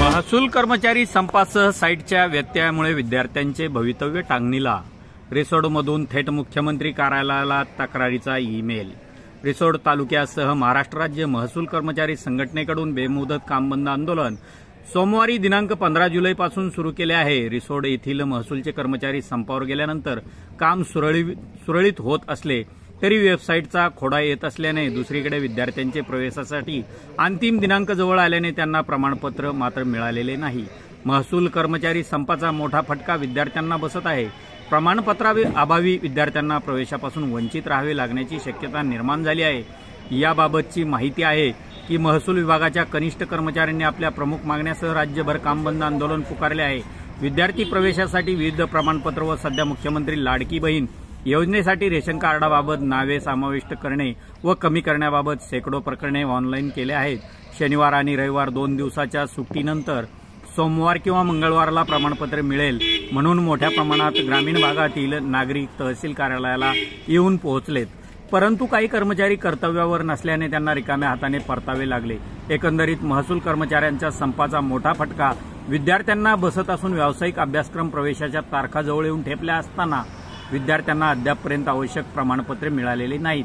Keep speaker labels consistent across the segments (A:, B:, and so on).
A: महसूल कर्मचारी संपासह साईटच्या व्यत्ययामुळे विद्यार्थ्यांचे भवितव्य टांगणीला. रिसोडमधून थेट मुख्यमंत्री कार्यालयाला तक्रारीचा ईमेल. रिसोड तालुक्यासह महाराष्ट्र राज्य महसूल कर्मचारी संघटनेकडून बेमुदत कामबंद आंदोलन सोमवारी दिनांक 15 जुलैपासून सुरू केले आहे. रिसोड येथील महसूलचे कर्मचारी संपावर गेल्यानंतर काम सुरळीत होत असले तरी वेबसाईटचा खोडा येत असल्याने दुसरीकडे विद्यार्थ्यांचे प्रवेशासाठी अंतिम दिनांक जवळ आल्याने त्यांना प्रमाणपत्र मात्र मिळालेले नाही. महसूल कर्मचारी संपाचा मोठा फटका विद्यार्थ्यांना बसत आहे. प्रमाणपत्राअभावी विद्यार्थ्यांना प्रवेशापासून वंचित राहावे लागण्याची शक्यता निर्माण झाली आहे. याबाबतची माहिती आहे की महसूल विभागाच्या कनिष्ठ कर्मचाऱ्यांनी आपल्या प्रमुख मागण्यासह राज्यभर कामबंद आंदोलन पुकारले आहे. विद्यार्थी प्रवेशासाठी विविध प्रमाणपत्र व सध्या मुख्यमंत्री लाडकी बहीण योजनेसाठी रेशन कार्डाबाबत नावे समाविष्ट करणे व कमी करण्याबाबत शेकडो प्रकरणे ऑनलाईन केले आहेत. शनिवार आणि रविवार 2 दिवसाच्या सुट्टीनंतर सोमवार किंवा मंगळवारला प्रमाणपत्र मिळेल म्हणून मोठ्या प्रमाणात ग्रामीण भागातील नागरिक तहसील कार्यालयाला येऊन पोहोचलेत. परंतु काही कर्मचारी कर्तव्यावर नसल्याने त्यांना रिकाम्या हाताने परतावे लागले. एकंदरीत महसूल कर्मचाऱ्यांच्या संपाचा मोठा फटका विद्यार्थ्यांना बसत असून व्यावसायिक अभ्यासक्रम प्रवेशाच्या तारखा जवळ येऊन ठेपल्या असताना विद्यार्थ्यांना अद्यापपर्यंत आवश्यक प्रमाणपत्र मिळालेले नाहीत.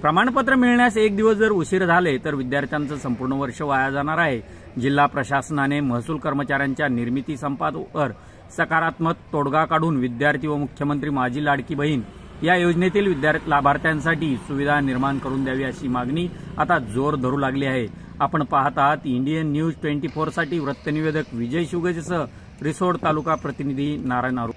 A: प्रमाणपत्र मिळण्यास एक दिवस जर उशीर झाले तर विद्यार्थ्यांचं संपूर्ण वर्ष वाया जाणार आहे. जिल्हा प्रशासनाने महसूल कर्मचाऱ्यांच्या निर्मिती संपावर सकारात्मक तोडगा काढून विद्यार्थी व मुख्यमंत्री माझी लाडकी बहीण या योजनेतील लाभार्थ्यांसाठी सुविधा निर्माण करून द्यावी अशी मागणी आता जोर धरू लागली आहे. आपण पाहत आहात इंडियन न्यूज 24 साठी वृत्तनिवेदक विजय शुगेसह रिसोड तालुका प्रतिनिधी नारायण आरू.